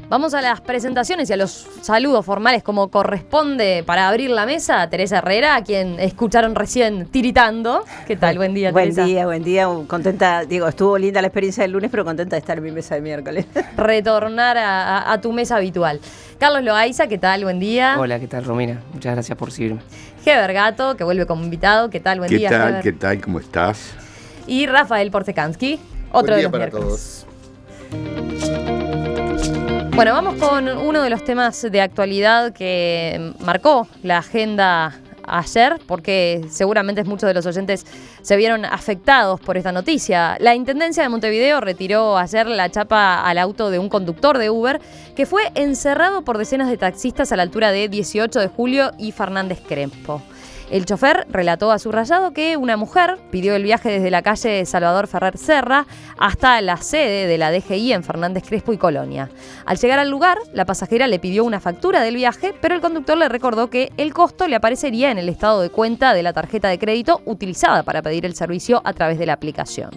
Vamos a las presentaciones y a los saludos formales como corresponde para abrir la mesa. Teresa Herrera, a quien escucharon recién tiritando. ¿Qué tal? Buen día, Teresa. Buen día. Contenta, estuvo linda la experiencia del lunes, pero contenta de estar en mi mesa de miércoles. Retornar a tu mesa habitual. Carlos Loaiza, ¿qué tal? Buen día. Hola, ¿qué tal, Romina? Muchas gracias por recibirme. Heber Gato, que vuelve como invitado. ¿Qué tal? Buen día, Heber. ¿Qué tal? ¿Cómo estás? Y Rafael Porcekansky, otro de los para miércoles. Todos. Bueno, vamos con uno de los temas de actualidad que marcó la agenda ayer, porque seguramente muchos de los oyentes se vieron afectados por esta noticia. La Intendencia de Montevideo retiró ayer la chapa al auto de un conductor de Uber que fue encerrado por decenas de taxistas a la altura de 18 de Julio y Fernández Crespo. El chofer relató a Subrayado que una mujer pidió el viaje desde la calle Salvador Ferrer Serra hasta la sede de la DGI en Fernández Crespo y Colonia. Al llegar al lugar, la pasajera le pidió una factura del viaje, pero el conductor le recordó que el costo le aparecería en el estado de cuenta de la tarjeta de crédito utilizada para pedir el servicio a través de la aplicación.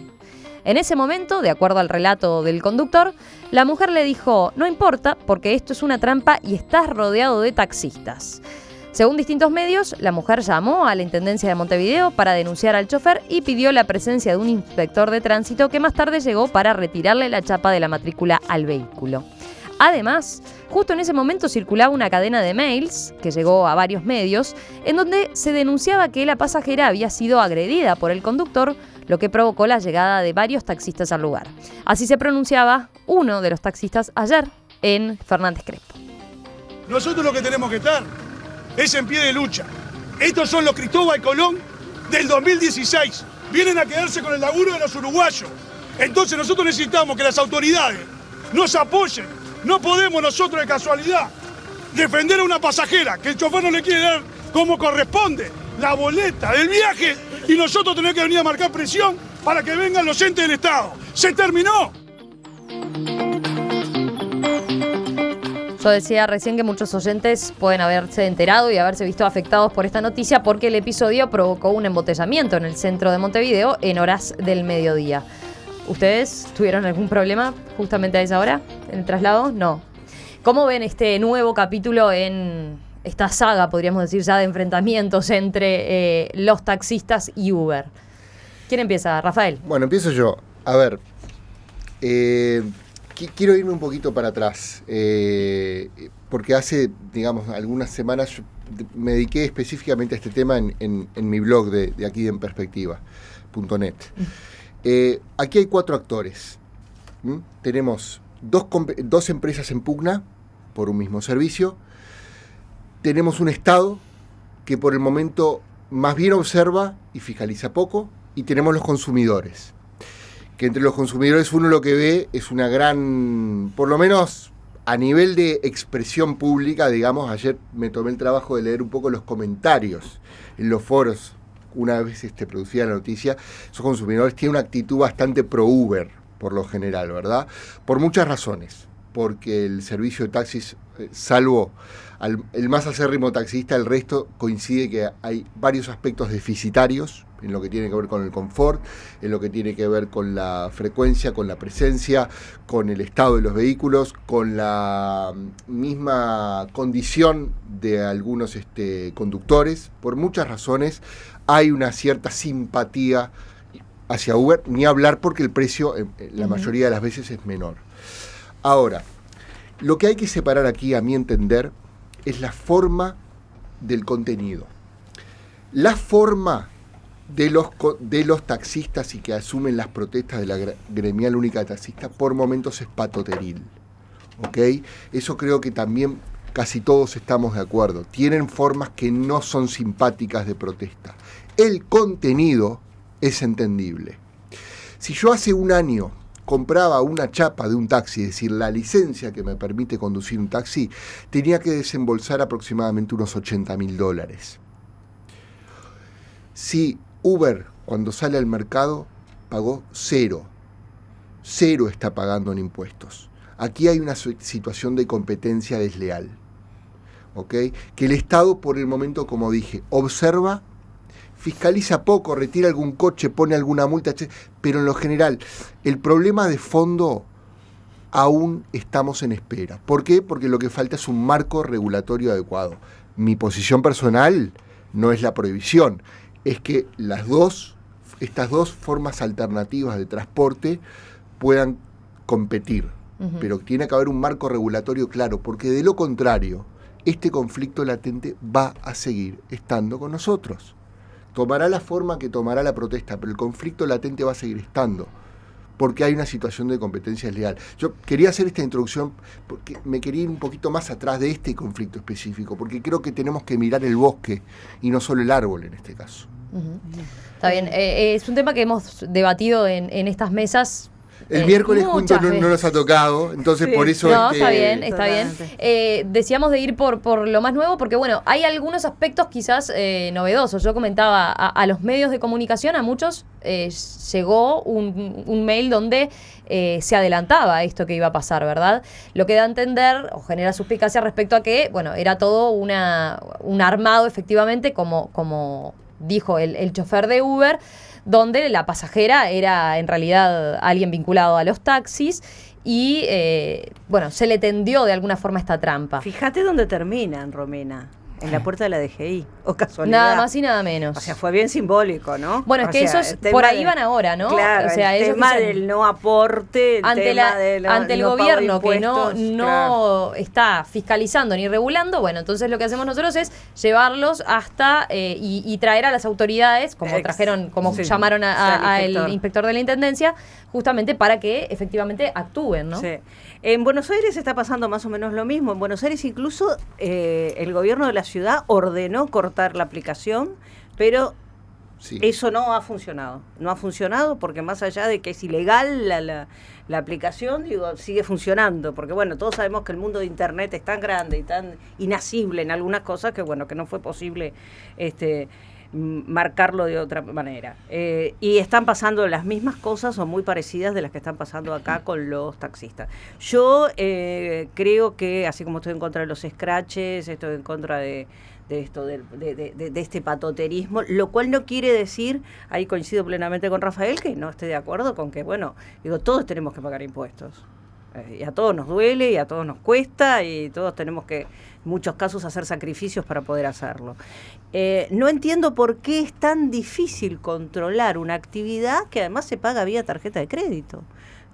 En ese momento, de acuerdo al relato del conductor, la mujer le dijo: "No importa, porque esto es una trampa y estás rodeado de taxistas". Según distintos medios, la mujer llamó a la Intendencia de Montevideo para denunciar al chofer y pidió la presencia de un inspector de tránsito que más tarde llegó para retirarle la chapa de la matrícula al vehículo. Además, justo en ese momento circulaba una cadena de mails que llegó a varios medios en donde se denunciaba que la pasajera había sido agredida por el conductor, lo que provocó la llegada de varios taxistas al lugar. Así se pronunciaba uno de los taxistas ayer en Fernández Crespo. Nosotros lo que tenemos que estar es en pie de lucha. Estos son los Cristóbal Colón del 2016. Vienen a quedarse con el laburo de los uruguayos. Entonces nosotros necesitamos que las autoridades nos apoyen. No podemos nosotros de casualidad defender a una pasajera que el chofer no le quiere dar como corresponde la boleta del viaje y nosotros tenemos que venir a marcar presión para que vengan los entes del Estado. ¡Se terminó! Yo decía recién que muchos oyentes pueden haberse enterado y haberse visto afectados por esta noticia porque el episodio provocó un embotellamiento en el centro de Montevideo en horas del mediodía. ¿Ustedes tuvieron algún problema justamente a esa hora en el traslado? No. ¿Cómo ven este nuevo capítulo en esta saga, podríamos decir ya, de enfrentamientos entre los taxistas y Uber? ¿Quién empieza? Rafael. Bueno, empiezo yo. A ver, quiero irme un poquito para atrás, porque hace, algunas semanas yo me dediqué específicamente a este tema en mi blog de aquí en perspectiva.net. Aquí hay 4 actores. Tenemos dos empresas en pugna por un mismo servicio. Tenemos un Estado que por el momento más bien observa y fiscaliza poco. Y tenemos los consumidores, que entre los consumidores uno lo que ve es una gran, por lo menos a nivel de expresión pública, ayer me tomé el trabajo de leer un poco los comentarios en los foros, una vez producida la noticia. Esos consumidores tienen una actitud bastante pro Uber, por lo general, ¿verdad? Por muchas razones, porque el servicio de taxis, salvo el más acérrimo taxista, el resto coincide que hay varios aspectos deficitarios en lo que tiene que ver con el confort, en lo que tiene que ver con la frecuencia, con la presencia, con el estado de los vehículos, con la misma condición de algunos conductores. Por muchas razones hay una cierta simpatía hacia Uber, ni hablar porque el precio la mayoría de las veces es menor. Ahora, lo que hay que separar aquí, a mi entender, es la forma del contenido. La forma de los taxistas y que asumen las protestas de la gremial única de taxistas por momentos es patoteril, ¿ok? Eso creo que también casi todos estamos de acuerdo. Tienen formas que no son simpáticas de protesta. El contenido es entendible. Si yo hace un año compraba una chapa de un taxi, es decir, la licencia que me permite conducir un taxi, tenía que desembolsar aproximadamente unos $80.000. Si Uber, cuando sale al mercado, pagó 0 está pagando en impuestos. Aquí hay una situación de competencia desleal, ¿ok? Que el Estado, por el momento, como dije, observa, fiscaliza poco, retira algún coche, pone alguna multa, pero en lo general, el problema de fondo aún estamos en espera. ¿Por qué? Porque lo que falta es un marco regulatorio adecuado. Mi posición personal no es la prohibición, es que estas dos formas alternativas de transporte puedan competir. Pero tiene que haber un marco regulatorio claro, porque de lo contrario, este conflicto latente va a seguir estando con nosotros. Tomará la forma que tomará la protesta, pero el conflicto latente va a seguir estando, porque hay una situación de competencia desleal. Yo quería hacer esta introducción porque me quería ir un poquito más atrás de este conflicto específico, porque creo que tenemos que mirar el bosque y no solo el árbol en este caso. Está bien, es un tema que hemos debatido en estas mesas. El miércoles juntos no nos ha tocado, entonces por eso... No, está bien. Decíamos de ir por lo más nuevo, porque bueno, hay algunos aspectos quizás novedosos. Yo comentaba a los medios de comunicación, a muchos llegó un mail donde se adelantaba esto que iba a pasar, ¿verdad? Lo que da a entender o genera suspicacia respecto a que, bueno, era todo un armado efectivamente, como dijo el chofer de Uber, donde la pasajera era en realidad alguien vinculado a los taxis y, bueno, se le tendió de alguna forma esta trampa. Fíjate dónde terminan, Romina. En la puerta de la DGI, o casualidad. Nada más y nada menos. O sea, fue bien simbólico, ¿no? Bueno, es que esos por ahí van ahora, ¿no? Claro, o sea, el tema del no aporte, ante el gobierno que no está fiscalizando ni regulando, bueno, entonces lo que hacemos nosotros es llevarlos hasta y traer a las autoridades, como llamaron al inspector de la Intendencia, justamente para que efectivamente actúen, ¿no? Sí. En Buenos Aires está pasando más o menos lo mismo. En Buenos Aires incluso el gobierno de la ciudad ordenó cortar la aplicación, pero eso no ha funcionado. No ha funcionado porque más allá de que es ilegal la aplicación, sigue funcionando. Porque bueno, todos sabemos que el mundo de Internet es tan grande y tan inasible en algunas cosas que bueno, que no fue posible marcarlo de otra manera. Y están pasando las mismas cosas o muy parecidas de las que están pasando acá con los taxistas. Yo creo que, así como estoy en contra de los scratches, estoy en contra de este patoterismo, lo cual no quiere decir, ahí coincido plenamente con Rafael, que no esté de acuerdo con que, bueno, todos tenemos que pagar impuestos. Y a todos nos duele, y a todos nos cuesta, y todos tenemos que, en muchos casos, hacer sacrificios para poder hacerlo. No entiendo por qué es tan difícil controlar una actividad que además se paga vía tarjeta de crédito.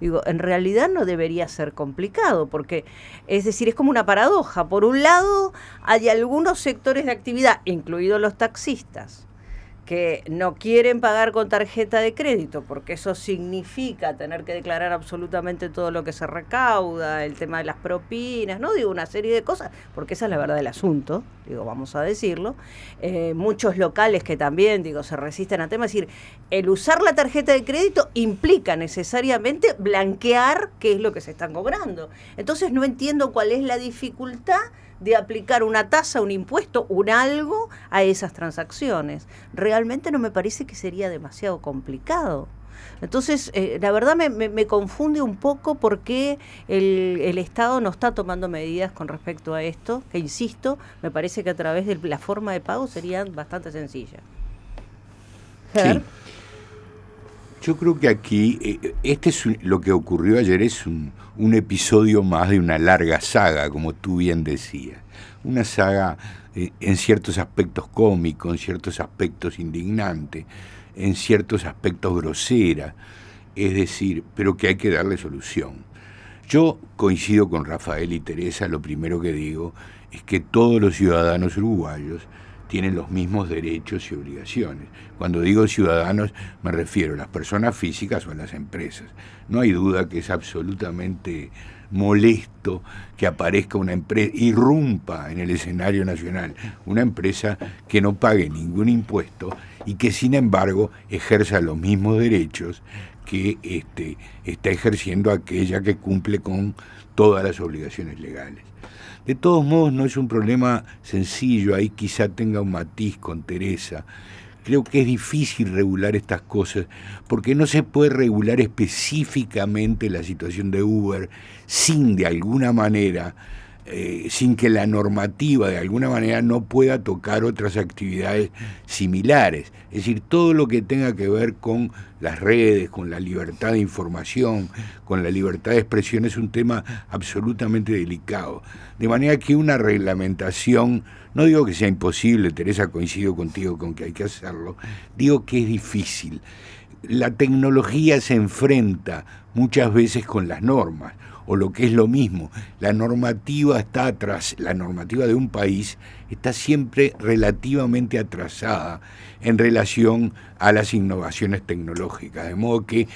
En realidad no debería ser complicado, porque, es decir, es como una paradoja. Por un lado, hay algunos sectores de actividad, incluidos los taxistas, que no quieren pagar con tarjeta de crédito, porque eso significa tener que declarar absolutamente todo lo que se recauda, el tema de las propinas, ¿no? Una serie de cosas, porque esa es la verdad del asunto, vamos a decirlo. Muchos locales que también, se resisten al tema, es decir, el usar la tarjeta de crédito implica necesariamente blanquear qué es lo que se están cobrando. Entonces no entiendo cuál es la dificultad de aplicar una tasa, un impuesto, un algo a esas transacciones. Realmente no me parece que sería demasiado complicado. Entonces, la verdad me confunde un poco por qué el Estado no está tomando medidas con respecto a esto, que insisto, me parece que a través de la forma de pago serían bastante sencillas. Sí. Yo creo que aquí, lo que ocurrió ayer es un episodio más de una larga saga, como tú bien decías. Una saga en ciertos aspectos cómico, en ciertos aspectos indignante, en ciertos aspectos grosera, es decir, pero que hay que darle solución. Yo coincido con Rafael y Teresa, lo primero que digo es que todos los ciudadanos uruguayos tienen los mismos derechos y obligaciones. Cuando digo ciudadanos me refiero a las personas físicas o a las empresas. No hay duda que es absolutamente molesto que aparezca una empresa, irrumpa en el escenario nacional una empresa que no pague ningún impuesto y que sin embargo ejerza los mismos derechos que está ejerciendo aquella que cumple con todas las obligaciones legales. De todos modos, no es un problema sencillo, ahí quizá tenga un matiz con Teresa. Creo que es difícil regular estas cosas, porque no se puede regular específicamente la situación de Uber sin, de alguna manera, sin que la normativa de alguna manera no pueda tocar otras actividades similares. Es decir, todo lo que tenga que ver con las redes, con la libertad de información, con la libertad de expresión es un tema absolutamente delicado. De manera que una reglamentación, no digo que sea imposible, Teresa, coincido contigo con que hay que hacerlo, digo que es difícil. La tecnología se enfrenta muchas veces con las normas, o lo que es lo mismo, la normativa está atrás, la normativa de un país está siempre relativamente atrasada en relación a las innovaciones tecnológicas, de modo que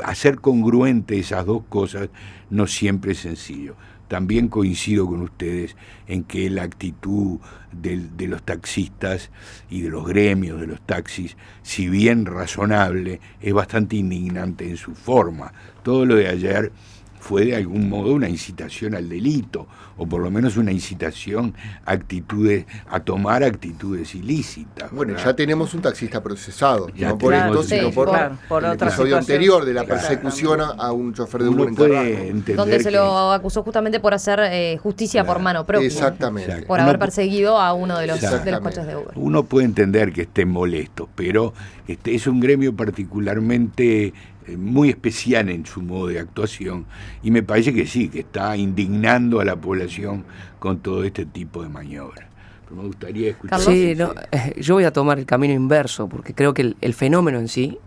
hacer congruente esas dos cosas no siempre es sencillo. También coincido con ustedes en que la actitud de los taxistas y de los gremios de los taxis, si bien razonable, es bastante indignante en su forma. Todo lo de ayer fue de algún modo una incitación al delito, o por lo menos una incitación a tomar actitudes ilícitas. Bueno, ¿verdad? ya tenemos un taxista procesado, Ya no por tenemos, esto, sino sí, por otra el episodio situación. anterior de la Exactamente. persecución a un chofer de Uber Uno en puede Carrasco. entender Donde se que- lo acusó justamente por hacer justicia por mano propia. Exactamente. Exacto. Por Uno haber pu- perseguido a uno de los Exactamente. coches de Uber. Uno puede entender que estén molestos, pero es un gremio particularmente muy especial en su modo de actuación, y me parece que sí, que está indignando a la población con todo este tipo de maniobras. Pero me gustaría escuchar. Carlos. Sí, no, yo voy a tomar el camino inverso, porque creo que el fenómeno en sí,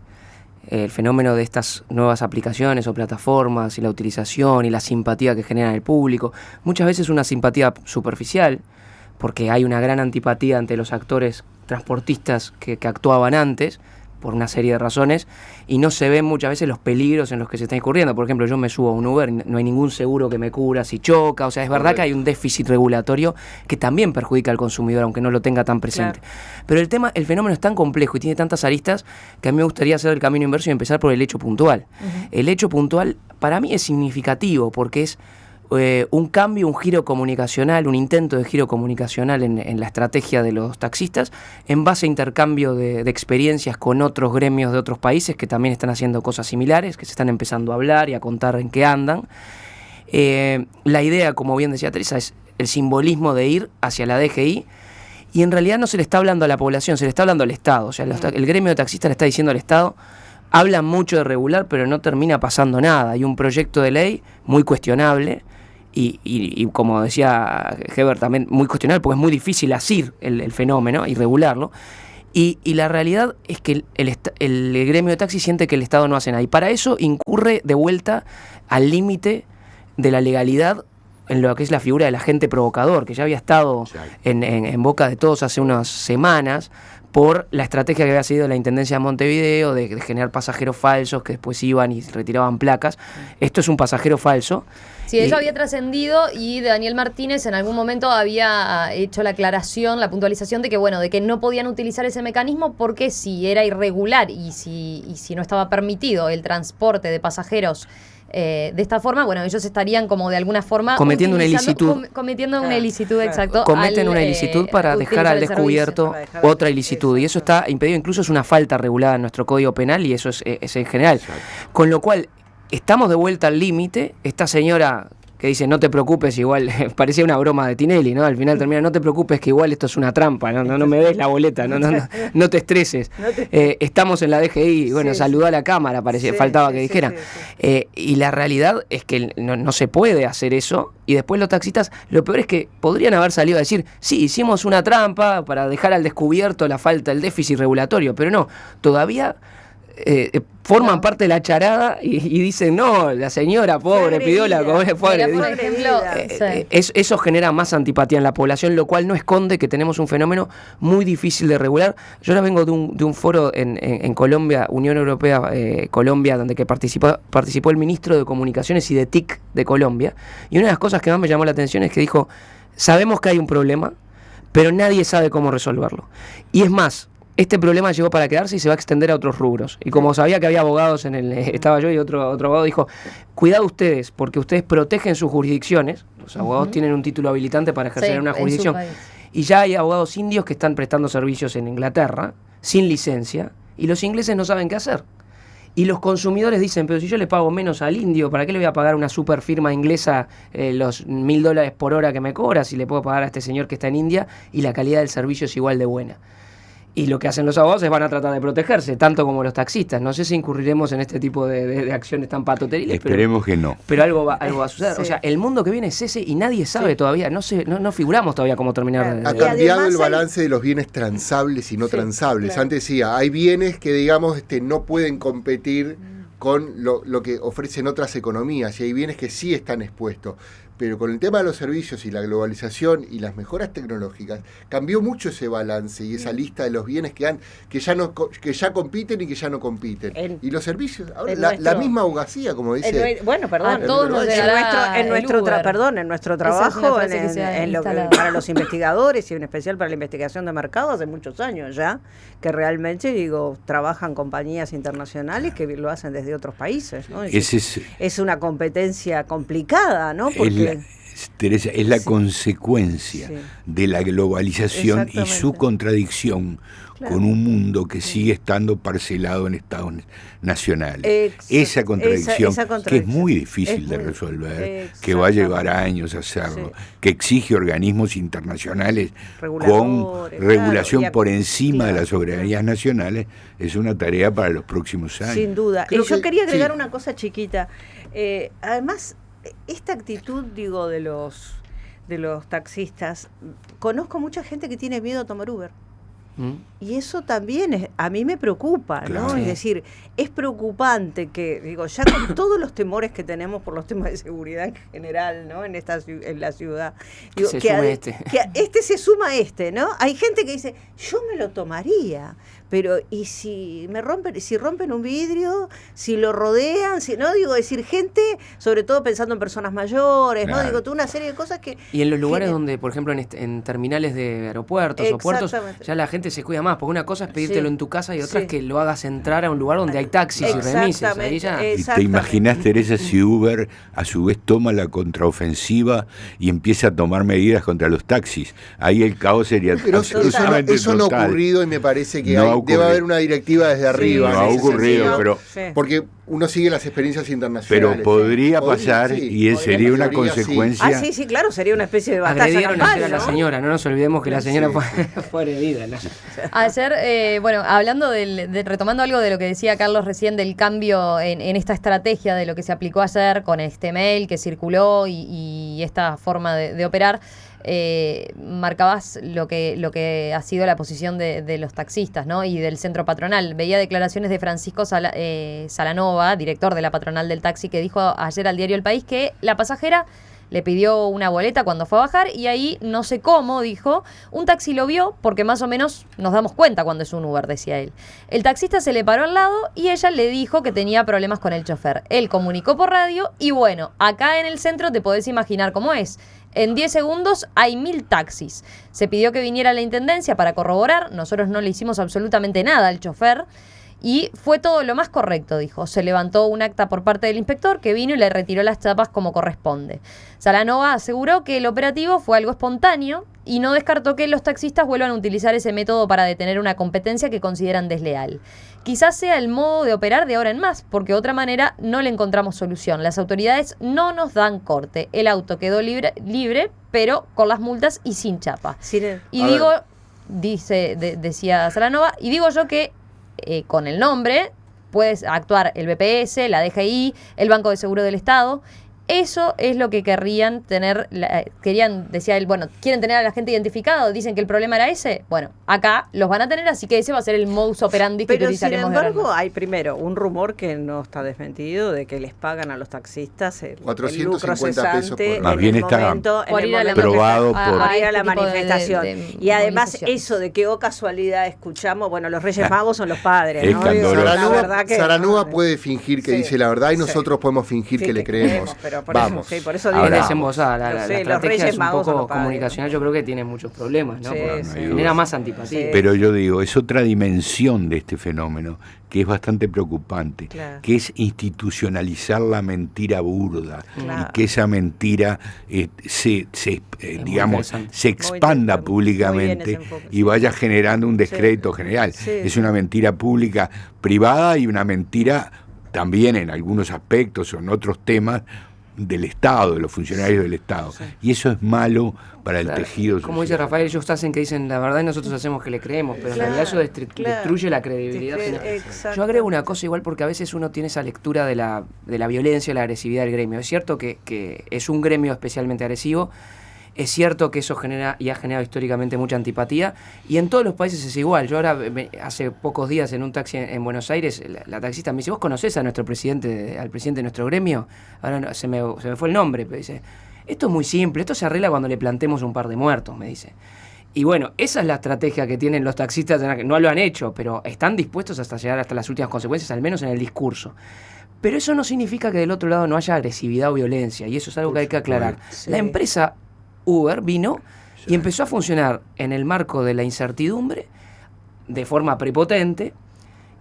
el fenómeno de estas nuevas aplicaciones o plataformas y la utilización y la simpatía que genera en el público, muchas veces una simpatía superficial, porque hay una gran antipatía ante los actores transportistas que actuaban antes, por una serie de razones, y no se ven muchas veces los peligros en los que se está incurriendo. Por ejemplo, yo me subo a un Uber, no hay ningún seguro que me cubra si choca, o sea, es verdad que hay un déficit regulatorio que también perjudica al consumidor, aunque no lo tenga tan presente. Pero el fenómeno es tan complejo y tiene tantas aristas que a mí me gustaría hacer el camino inverso y empezar por el hecho puntual. El hecho puntual para mí es significativo porque es un cambio, un giro comunicacional, un intento de giro comunicacional en la estrategia de los taxistas en base a intercambio de experiencias con otros gremios de otros países que también están haciendo cosas similares, que se están empezando a hablar y a contar en qué andan. La idea, como bien decía Teresa, es el simbolismo de ir hacia la DGI, y en realidad no se le está hablando a la población, se le está hablando al Estado. O sea, el gremio de taxistas le está diciendo al Estado: hablan mucho de regular, pero no termina pasando nada. Hay un proyecto de ley muy cuestionable, y como decía Heber, también muy cuestionable, porque es muy difícil asir el fenómeno y regularlo. Y la realidad es que el gremio de taxi siente que el Estado no hace nada, y para eso incurre de vuelta al límite de la legalidad en lo que es la figura del agente provocador, que ya había estado en boca de todos hace unas semanas por la estrategia que había seguido la Intendencia de Montevideo de generar pasajeros falsos que después iban y retiraban placas. Esto es un pasajero falso. Sí, eso había trascendido, y Daniel Martínez en algún momento había hecho la aclaración, la puntualización de que, bueno, de que no podían utilizar ese mecanismo porque si era irregular y si no estaba permitido el transporte de pasajeros de esta forma, bueno, ellos estarían como de alguna forma cometiendo una ilicitud. Cometiendo una ilicitud, exacto. Cometen una ilicitud para dejar al descubierto otra ilicitud, y eso está impedido, incluso es una falta regulada en nuestro Código Penal, y eso es en general. Exacto. Con lo cual, estamos de vuelta al límite. Esta señora que dice: no te preocupes, igual, parecía una broma de Tinelli, ¿no? Al final termina: no te preocupes, que igual esto es una trampa, no me des la boleta, no te estreses. Estamos en la DGI, bueno, saludó a la cámara, faltaba que dijera. Y la realidad es que no se puede hacer eso, y después los taxistas, lo peor es que podrían haber salido a decir: sí, hicimos una trampa para dejar al descubierto la falta, el déficit regulatorio, pero no, todavía forman parte de la charada y dicen: no, la señora pobre pidió la comida, pobre. Mira, por ejemplo, Eso genera más antipatía en la población, lo cual no esconde que tenemos un fenómeno muy difícil de regular. Yo ahora vengo de un foro en Colombia, Unión Europea, Colombia, donde participó el ministro de Comunicaciones y de TIC de Colombia, y una de las cosas que más me llamó la atención es que dijo: sabemos que hay un problema, pero nadie sabe cómo resolverlo. Y es más, este problema llegó para quedarse y se va a extender a otros rubros. Y como sabía que había abogados estaba yo y otro abogado, dijo: cuidado ustedes, porque ustedes protegen sus jurisdicciones. Los abogados tienen un título habilitante para ejercer en una jurisdicción. Y ya hay abogados indios que están prestando servicios en Inglaterra sin licencia, y los ingleses no saben qué hacer. Y los consumidores dicen, pero si yo le pago menos al indio, ¿para qué le voy a pagar a una super firma inglesa los $1.000 por hora que me cobra si le puedo pagar a este señor que está en India y la calidad del servicio es igual de buena? Y lo que hacen los abogados es van a tratar de protegerse, tanto como los taxistas. No sé si incurriremos en este tipo de acciones tan patoteriles. Esperemos que no. Pero algo va a suceder. Sí. O sea, el mundo que viene es ese y nadie sabe todavía. No figuramos todavía cómo terminar. Ha cambiado el balance de los bienes transables y no transables. claro. Antes decía, hay bienes que, digamos, no pueden competir con lo que ofrecen otras economías, y hay bienes que sí están expuestos. Pero con el tema de los servicios y la globalización y las mejoras tecnológicas, cambió mucho ese balance y esa lista de los bienes que ya compiten y que ya no compiten. Y los servicios, ahora la misma abogacía, como dice. Bueno, perdón. A todos nos llegará en nuestro el Uber. en nuestro Esa es una trabajo, frase que se ha instalado. para los investigadores y en especial para la investigación de mercado, hace muchos años ya, que realmente, trabajan compañías internacionales que lo hacen desde otros países, ¿no? Es una competencia complicada, ¿no? Porque Teresa, es la consecuencia de la globalización y su contradicción con un mundo que sigue estando parcelado en estados nacionales. Esa contradicción, que es muy difícil de resolver, que va a llevar años hacerlo, que exige organismos internacionales con regulación por encima de las soberanías nacionales, es una tarea para los próximos años. Sin duda. Yo quería agregar una cosa chiquita. Además, esta actitud, de los taxistas, conozco mucha gente que tiene miedo a tomar Uber. Y eso también a mí me preocupa, ¿no? Claro. Es decir, es preocupante que, ya con todos los temores que tenemos por los temas de seguridad en general, ¿no? En la ciudad. Que se suma a este, ¿no? Hay gente que dice, yo me lo tomaría, pero ¿y si rompen un vidrio? Si lo rodean, decir, gente, sobre todo pensando en personas mayores, claro. ¿no? Toda una serie de cosas que... Y en los lugares donde, por ejemplo, en terminales de aeropuertos o puertos, ya la gente se cuida más, porque una cosa es pedírtelo en tu casa y otra es que lo hagas entrar a un lugar donde hay taxis y remises. Ahí ya... ¿Y te imaginas, Teresa, si Uber a su vez toma la contraofensiva y empieza a tomar medidas contra los taxis? Ahí el caos sería absolutamente eso no ha total. ocurrido y me parece que debe haber una directiva desde arriba. No ha ocurrido, pero... Porque uno sigue las experiencias internacionales. Pero podría pasar y sería una consecuencia... Sí, claro, sería una especie de batalla. Agredieron ayer a la señora, no nos olvidemos que la señora fue agredida, ¿no? Ayer, hablando retomando algo de lo que decía Carlos recién del cambio en esta estrategia de lo que se aplicó ayer con este mail que circuló y esta forma de operar, marcabas lo que ha sido la posición de los taxistas, ¿no? Y del centro patronal. Veía declaraciones de Francisco Salanova, director de la patronal del taxi, que dijo ayer al diario El País que la pasajera le pidió una boleta cuando fue a bajar y ahí, no sé cómo, dijo, un taxi lo vio porque más o menos nos damos cuenta cuando es un Uber, decía él. El taxista se le paró al lado y ella le dijo que tenía problemas con el chofer. Él comunicó por radio y bueno, acá en el centro te podés imaginar cómo es. En 10 segundos hay 1000 taxis. Se pidió que viniera la intendencia para corroborar. Nosotros no le hicimos absolutamente nada al chofer. Y fue todo lo más correcto, dijo. Se levantó un acta por parte del inspector que vino y le retiró las chapas como corresponde. Salanova aseguró que el operativo fue algo espontáneo y no descartó que los taxistas vuelvan a utilizar ese método para detener una competencia que consideran desleal. Quizás sea el modo de operar de ahora en más, porque de otra manera no le encontramos solución. Las autoridades no nos dan corte. El auto quedó libre, pero con las multas y sin chapa. Decía Salanova, y digo yo que con el nombre puedes actuar el BPS, la DGI, el Banco de Seguro del Estado. Eso es lo que querían tener, decía él, quieren tener a la gente identificado, dicen que el problema era ese, acá los van a tener, así que ese va a ser el modus operandi que utilizaremos. Pero sin embargo hay primero un rumor que no está desmentido de que les pagan a los taxistas el 450 pesos por más bien está probado por ir a la manifestación. Y además movilización. Eso de que casualidad escuchamos, los Reyes Magos son los padres, Es ¿no? candoroso. Saranova puede fingir que dice la verdad y nosotros podemos fingir que le creemos. Vamos. Por eso Ahora, digo, desembosada, la estrategia es un poco comunicacional, yo creo que tiene muchos problemas, ¿no? Genera más antipatía. Pero yo digo, es otra dimensión de este fenómeno que es bastante preocupante, que es institucionalizar la mentira burda y que esa mentira se expanda públicamente y vaya generando un descrédito general. Es una mentira pública privada y una mentira también en algunos aspectos o en otros temas del Estado, de los funcionarios del Estado. Sí. Y eso es malo para el tejido social. Como dice Rafael, ellos hacen que dicen la verdad y nosotros hacemos que le creemos, pero en realidad eso destruye la credibilidad. Yo agrego una cosa igual, porque a veces uno tiene esa lectura de la violencia y la agresividad del gremio. Es cierto que es un gremio especialmente agresivo, es cierto que eso genera y ha generado históricamente mucha antipatía, y en todos los países es igual. Yo ahora, hace pocos días en un taxi en Buenos Aires, la taxista me dice: ¿vos conocés a nuestro presidente, al presidente de nuestro gremio? Ahora no, se me fue el nombre, pero dice: esto es muy simple, esto se arregla cuando le plantemos un par de muertos, me dice. Y bueno, esa es la estrategia que tienen los taxistas, no lo han hecho, pero están dispuestos hasta llegar hasta las últimas consecuencias, al menos en el discurso. Pero eso no significa que del otro lado no haya agresividad o violencia, y eso es algo que hay que aclarar. Sí. La empresa Uber vino y empezó a funcionar en el marco de la incertidumbre de forma prepotente,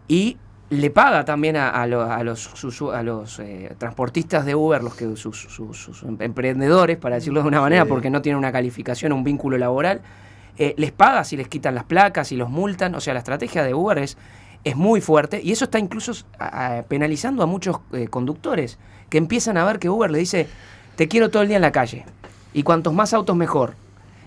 y le paga también a los transportistas de Uber, sus emprendedores, para decirlo de una manera, porque no tienen una calificación o un vínculo laboral, les paga si les quitan las placas y los multan. O sea, la estrategia de Uber es muy fuerte, y eso está incluso penalizando a muchos conductores que empiezan a ver que Uber le dice: te quiero todo el día en la calle, y cuantos más autos mejor.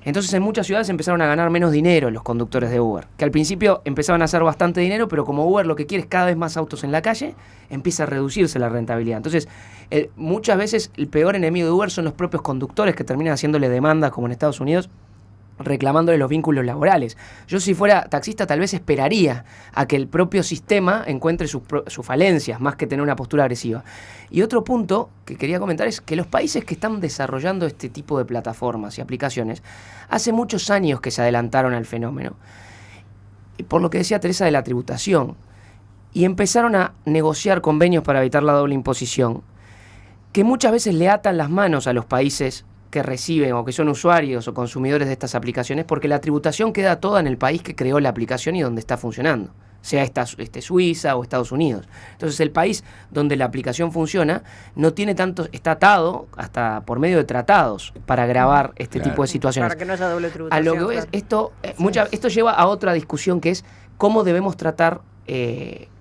Entonces en muchas ciudades empezaron a ganar menos dinero los conductores de Uber, que al principio empezaban a hacer bastante dinero, pero como Uber lo que quiere es cada vez más autos en la calle, empieza a reducirse la rentabilidad. Entonces muchas veces el peor enemigo de Uber son los propios conductores, que terminan haciéndole demandas, como en Estados Unidos, reclamándole los vínculos laborales. Yo, si fuera taxista, tal vez esperaría a que el propio sistema encuentre sus falencias, más que tener una postura agresiva. Y otro punto que quería comentar es que los países que están desarrollando este tipo de plataformas y aplicaciones hace muchos años que se adelantaron al fenómeno, y por lo que decía Teresa de la tributación, y empezaron a negociar convenios para evitar la doble imposición, que muchas veces le atan las manos a los países que reciben o que son usuarios o consumidores de estas aplicaciones, porque la tributación queda toda en el país que creó la aplicación y donde está funcionando, sea Suiza o Estados Unidos. Entonces el país donde la aplicación funciona no tiene tanto, está atado hasta por medio de tratados para grabar este tipo de situaciones. Para que no haya doble tributación. A lo que voy es, esto lleva a otra discusión, que es cómo debemos tratar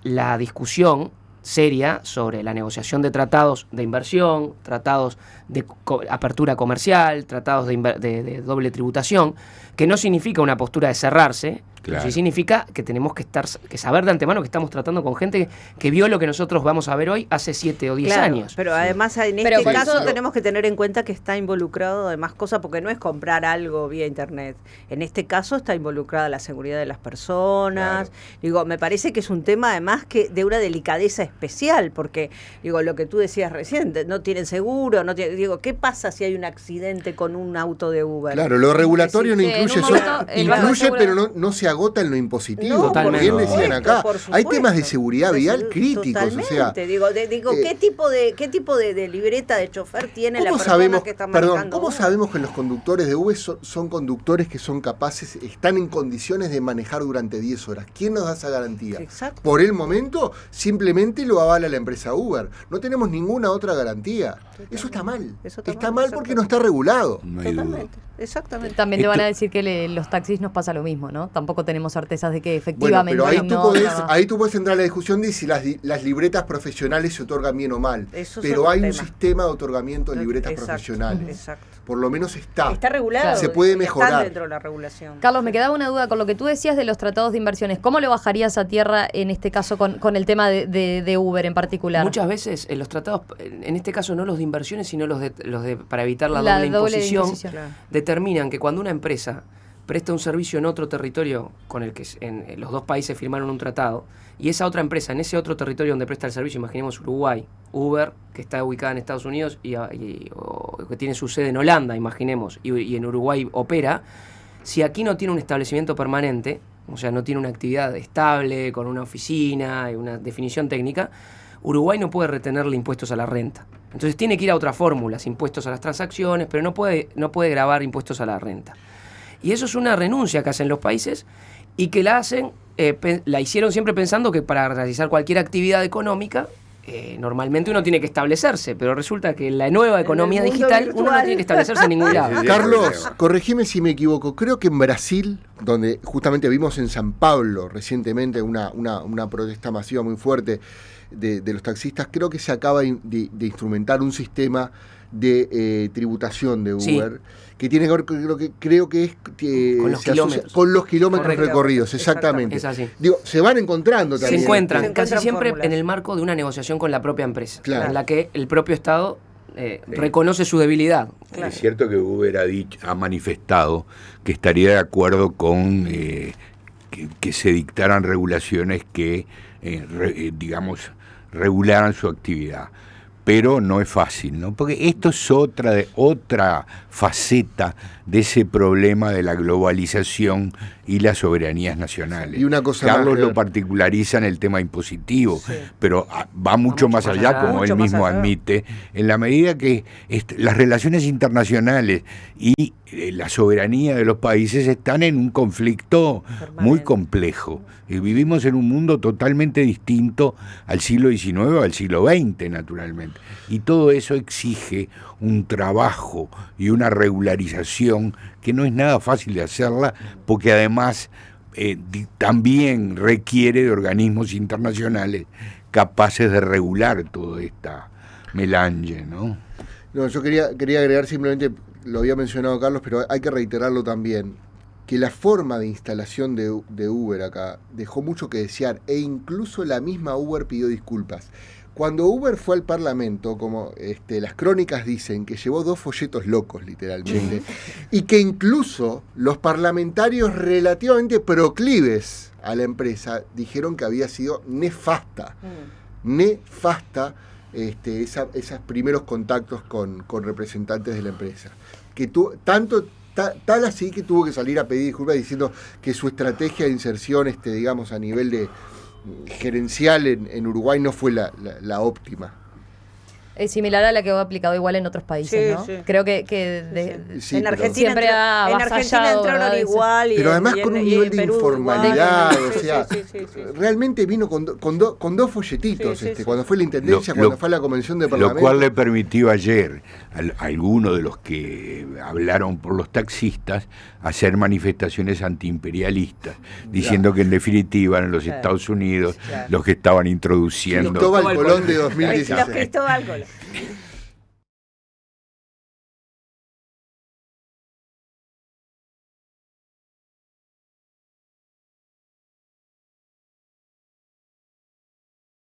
la discusión seria sobre la negociación de tratados de inversión, tratados de apertura comercial, tratados de doble tributación, que no significa una postura de cerrarse, claro. Sí significa que tenemos que saber de antemano que estamos tratando con gente que vio lo que nosotros vamos a ver hoy hace 7 o 10 años. Pero además en este caso tenemos que tener en cuenta que está involucrado además cosas, porque no es comprar algo vía internet. En este caso está involucrada la seguridad de las personas. Claro. Digo, me parece que es un tema además que de una delicadeza especial, porque digo, lo que tú decías recién, no tienen seguro, digo, ¿qué pasa si hay un accidente con un auto de Uber? Claro, lo regulatorio no incluye eso, incluye, pero no se agota en lo impositivo. No, totalmente. Bien decían acá, hay temas de seguridad vial críticos. Totalmente. O sea, digo, ¿qué tipo de libreta de chofer tiene la persona que está manejando? ¿Cómo sabemos que los conductores de Uber son conductores que son capaces, están en condiciones de manejar durante 10 horas? ¿Quién nos da esa garantía? Exacto. Por el momento, simplemente lo avala la empresa Uber. No tenemos ninguna otra garantía. Totalmente. Eso está mal. Está mal porque no está regulado. No hay duda. Exactamente. También te van a decir que los taxis nos pasa lo mismo, ¿no? Tampoco tenemos certezas de que efectivamente... Bueno, pero ahí tú podés entrar a la discusión de si las libretas profesionales se otorgan bien o mal. Pero hay un sistema de otorgamiento de libretas profesionales. Exacto. Por lo menos está regulado. Se puede mejorar. Está dentro de la regulación. Carlos, me quedaba una duda con lo que tú decías de los tratados de inversiones. ¿Cómo lo bajarías a tierra en este caso con el tema de Uber en particular? Muchas veces los tratados, en este caso no los de inversiones, sino los de para evitar la doble imposición, claro, determinan que cuando una empresa presta un servicio en otro territorio con el que los dos países firmaron un tratado, y esa otra empresa en ese otro territorio donde presta el servicio, imaginemos Uruguay, Uber, que está ubicada en Estados Unidos o que tiene su sede en Holanda, imaginemos, y en Uruguay opera, si aquí no tiene un establecimiento permanente, o sea, no tiene una actividad estable, con una oficina y una definición técnica, Uruguay no puede retenerle impuestos a la renta. Entonces tiene que ir a otras fórmulas, impuestos a las transacciones, pero no puede gravar impuestos a la renta. Y eso es una renuncia que hacen los países y que la hicieron siempre pensando que para realizar cualquier actividad económica, normalmente uno tiene que establecerse, pero resulta que en la nueva economía digital virtual, uno no tiene que establecerse en ningún lado. Carlos, corregime si me equivoco, creo que en Brasil, donde justamente vimos en San Pablo recientemente una protesta masiva muy fuerte, de los taxistas, creo que se acaba de instrumentar un sistema de tributación de Uber, que tiene que ver con lo que creo que es con los kilómetros. Con los kilómetros Correcto. recorridos, exactamente. Es así. Digo, se van encontrando Se también. encuentran casi encuentran siempre fórmulas. en el marco de una negociación con la propia empresa, Claro. en la que el propio Estado reconoce su debilidad. Claro. Es cierto que Uber ha manifestado que estaría de acuerdo con que se dictaran regulaciones que, digamos, regularan su actividad. Pero no es fácil, ¿no? Porque esto es otra faceta de ese problema de la globalización y las soberanías nacionales. Y una cosa Carlos más, lo particulariza en el tema impositivo, Sí. pero va mucho más allá, como Mucho él más mismo allá. admite, en la medida que las relaciones internacionales y la soberanía de los países están en un conflicto Permanente. muy complejo. Y vivimos en un mundo totalmente distinto al siglo XIX o al siglo XX, naturalmente. Y todo eso exige un trabajo y una regularización que no es nada fácil de hacerla, porque además también requiere de organismos internacionales capaces de regular toda esta melange, ¿no? No, yo quería agregar simplemente, lo había mencionado Carlos, pero hay que reiterarlo también, que la forma de instalación de Uber acá dejó mucho que desear, e incluso la misma Uber pidió disculpas. Cuando Uber fue al Parlamento, como las crónicas dicen, que llevó 2 folletos locos, literalmente, y que incluso los parlamentarios relativamente proclives a la empresa dijeron que había sido nefasta, nefasta esos primeros contactos con representantes de la empresa. Que tal así que tuvo que salir a pedir disculpas diciendo que su estrategia de inserción, digamos, a nivel de gerencial en Uruguay no fue la óptima. Es similar a la que ha aplicado igual en otros países, ¿no? Sí. Creo que Sí, en pero- Argentina, siempre ha en Argentina avasallado, entraron ¿verdad? igual. Pero además con un nivel de Perú informalidad, igual. o sea, Sí. realmente vino con 2 folletitos, Sí, sí. cuando fue la intendencia, Lo- cuando fue a la convención de Lo parlamento. cual le permitió ayer a algunos de los que hablaron por los taxistas hacer manifestaciones antiimperialistas, diciendo que en definitiva eran los Claro. Estados Unidos Claro. los que estaban introduciendo. Cristóbal Colón de Los 2016. Cristóbal Colón.